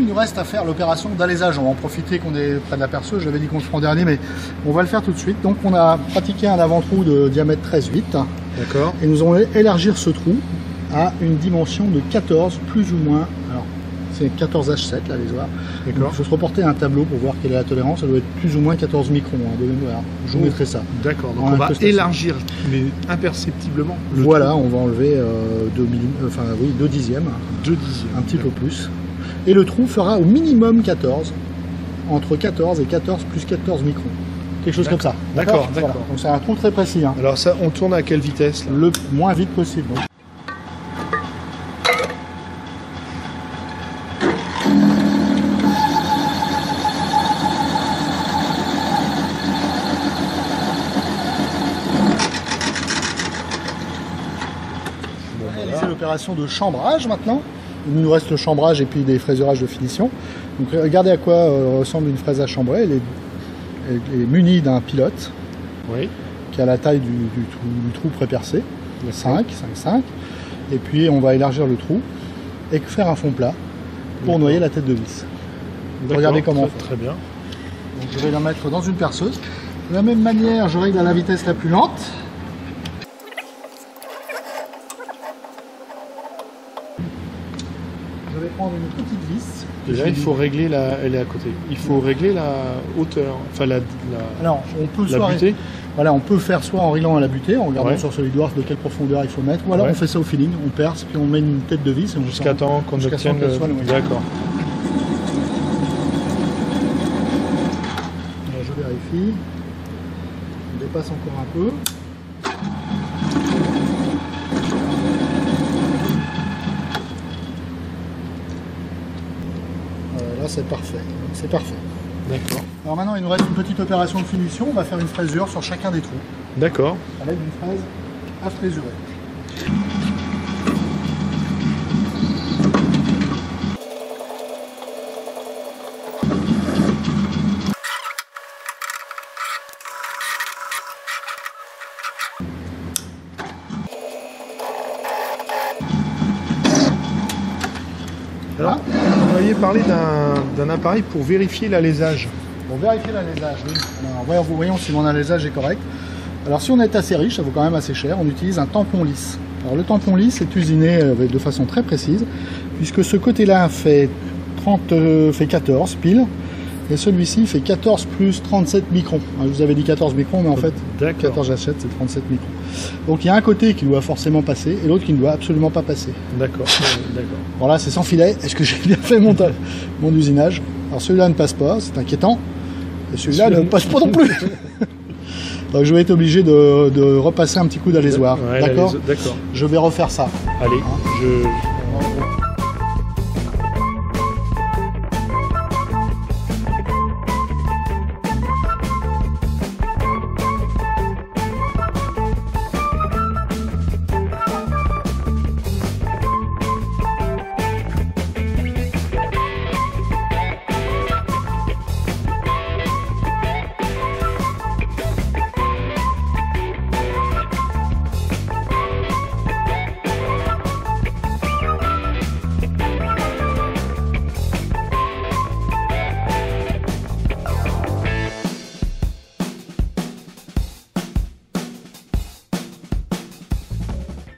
nous reste à faire l'opération d'alésage. On va en profiter qu'on est près de la perceuse. J'avais dit qu'on le ferait en dernier, mais on va le faire tout de suite. Donc on a pratiqué un avant-trou de diamètre 13,8. D'accord. Et nous allons élargir ce trou à une dimension de 14 plus ou moins. Alors c'est 14H7 là les voir. D'accord. Il faut se reporter à un tableau pour voir quelle est la tolérance. Ça doit être plus ou moins 14 microns de mémoire. Je vous mettrai ça. D'accord. Donc on va élargir, mais imperceptiblement. Voilà, on va enlever 2 dixièmes. 2 dixièmes. Un petit peu plus. Et le trou fera au minimum 14. Entre 14 et 14 plus 14 microns. Quelque chose comme ça. D'accord. Voilà. Donc c'est un trou très précis. Hein. Alors ça, on tourne à quelle vitesse là? Le moins vite possible. Donc. Réaliser l'opération de chambrage maintenant. Il nous reste le chambrage et puis des fraisurages de finition. Donc regardez à quoi ressemble une fraise à chambrer. Elle est munie d'un pilote qui a la taille du trou prépercé, 5. Et puis on va élargir le trou et faire un fond plat pour noyer la tête de vis. Regardez comment on fait. Très bien. Donc je vais la mettre dans une perceuse. De la même manière, je règle à la vitesse la plus lente. Je vais prendre une petite vis. Déjà, il faut régler elle est à côté. Il faut régler la hauteur, enfin Alors, on peut la butée. Voilà, on peut faire soit en réglant à la butée, en regardant sur SolidWorks de quelle profondeur il faut mettre, ou alors on fait ça au feeling, on perce, puis on met une tête de vis. Jusqu'à temps qu'on obtienne le... D'accord. Je vérifie. On dépasse encore un peu. Là, c'est parfait. C'est parfait. D'accord. Alors maintenant, il nous reste une petite opération de finition. On va faire une fraisure sur chacun des trous. D'accord. Avec une fraise à fraisurer. Alors, vous m'aviez parlé d'un appareil pour vérifier l'alésage. Pour vérifier l'alésage, oui. Alors, voyons si mon alésage est correct. Alors si on est assez riche, ça vaut quand même assez cher, on utilise un tampon lisse. Alors le tampon lisse est usiné de façon très précise, puisque ce côté-là fait 14 pile, et celui-ci fait 14 plus 37 microns. Alors, je vous avais dit 14 microns, mais en fait 14 H7 c'est 37 microns. Donc il y a un côté qui doit forcément passer, et l'autre qui ne doit absolument pas passer. D'accord. Voilà, c'est sans filet. Est-ce que j'ai bien fait mon usinage? Alors celui-là ne passe pas, c'est inquiétant. Et celui-là ne passe pas non plus. Donc je vais être obligé de repasser un petit coup d'alésoir. Ouais, d'accord. D'accord. Je vais refaire ça. Allez,